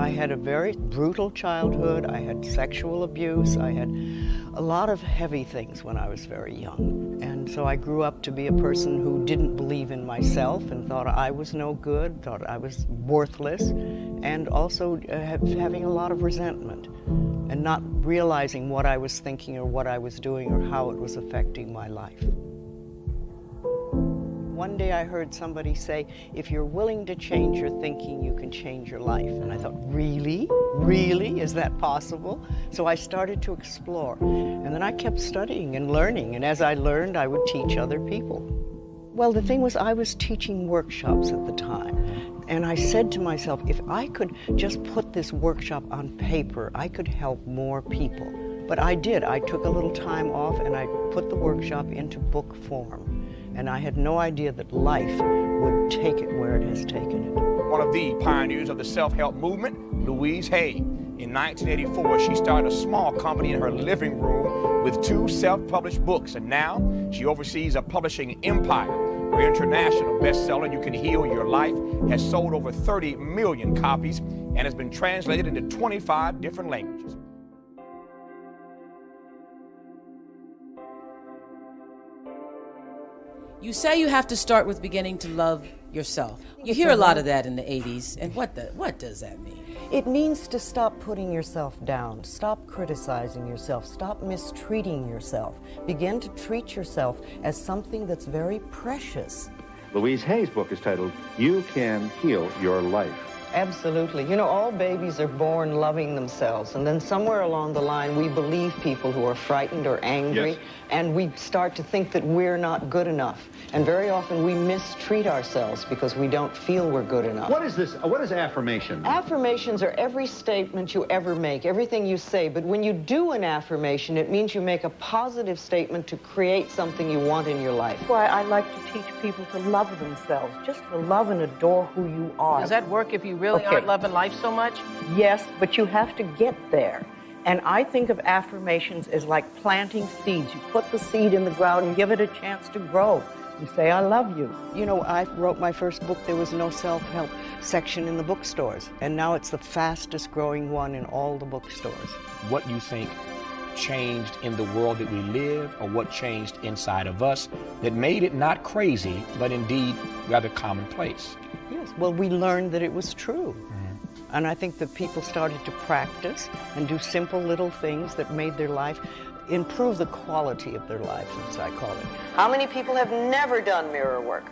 I had a very brutal childhood. I had sexual abuse. I had a lot of heavy things when I was very young. And so I grew up to be a person who didn't believe in myself and thought I was no good, thought I was worthless, and also having a lot of resentment and not realizing what I was thinking or what I was doing or how it was affecting my life. One day I heard somebody say, if you're willing to change your thinking, you can change your life. And I thought, really? Really? Is that possible? So I started to explore. And then I kept studying and learning. And as I learned, I would teach other people. Well, the thing was, I was teaching workshops at the time. And I said to myself, if I could just put this workshop on paper, I could help more people. But I did. I took a little time off and I put the workshop into book form. And I had no idea that life would take it where it has taken it. One of the pioneers of the self-help movement, Louise Hay. In 1984, she started a small company in her living room with 2 self-published books, and now she oversees a publishing empire. Her international bestseller, You Can Heal Your Life, has sold over 30 million copies and has been translated into 25 different languages. You say you have to start with beginning to love yourself. You hear a lot of that in the 80s, and what does that mean? It means to stop putting yourself down, stop criticizing yourself, stop mistreating yourself. Begin to treat yourself as something that's very precious. Louise Hay's book is titled, You Can Heal Your Life. Absolutely. You know, all babies are born loving themselves, and then somewhere along the line we believe people who are frightened or angry, yes, and we start to think that we're not good enough. And very often we mistreat ourselves because we don't feel we're good enough. What is this? What is affirmation? Affirmations are every statement you ever make, everything you say. But when you do an affirmation, it means you make a positive statement to create something you want in your life. Why I like to teach people to love themselves, just to love and adore who you are. Does that work if you really aren't loving life so much? Yes, but you have to get there. And I think of affirmations as like planting seeds. You put the seed in the ground and give it a chance to grow. You say, I love you. You know, I wrote my first book, there was no self-help section in the bookstores. And now it's the fastest growing one in all the bookstores. What you think changed in the world that we live, or what changed inside of us that made it not crazy, but indeed rather commonplace? Yes, well, we learned that it was true. And I think that people started to practice and do simple little things that made their life, improve the quality of their life, as I call it. How many people have never done mirror work?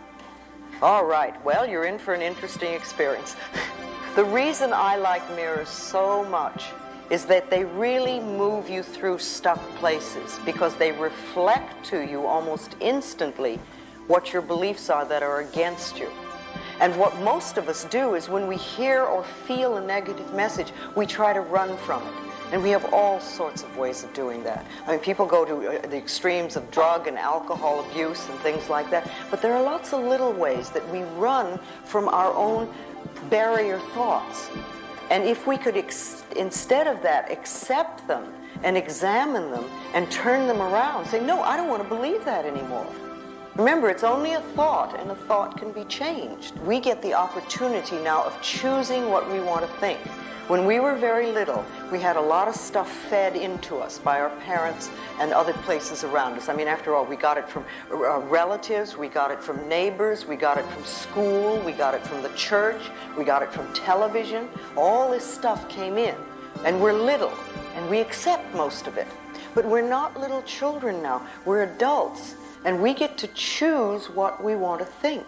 All right, well, you're in for an interesting experience. The reason I like mirrors so much is that they really move you through stuck places because they reflect to you almost instantly what your beliefs are that are against you. And what most of us do is when we hear or feel a negative message, we try to run from it. And we have all sorts of ways of doing that. I mean, people go to the extremes of drug and alcohol abuse and things like that. But there are lots of little ways that we run from our own barrier thoughts. And if we could, instead of that, accept them and examine them and turn them around, say, no, I don't want to believe that anymore. Remember, it's only a thought, and a thought can be changed. We get the opportunity now of choosing what we want to think. When we were very little, we had a lot of stuff fed into us by our parents and other places around us. I mean, after all, we got it from relatives, we got it from neighbors, we got it from school, we got it from the church, we got it from television. All this stuff came in, and we're little, and we accept most of it. But we're not little children now, we're adults. And we get to choose what we want to think.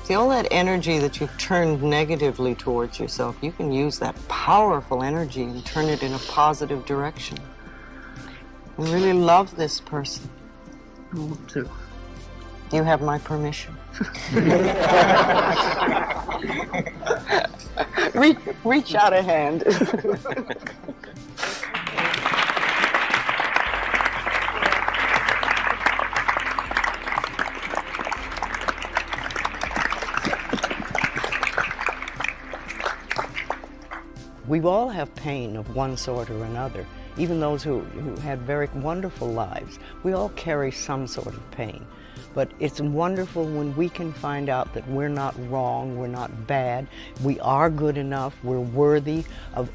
See, all that energy that you've turned negatively towards yourself, you can use that powerful energy and turn it in a positive direction. I really love this person. I want to. You have my permission. Reach out a hand. We all have pain of one sort or another. even those who had very wonderful lives. We all carry some sort of pain. But it's wonderful when we can find out that we're not wrong, we're not bad, we are good enough, we're worthy of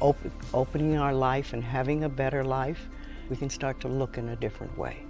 opening our life and having a better life. We can start to look in a different way.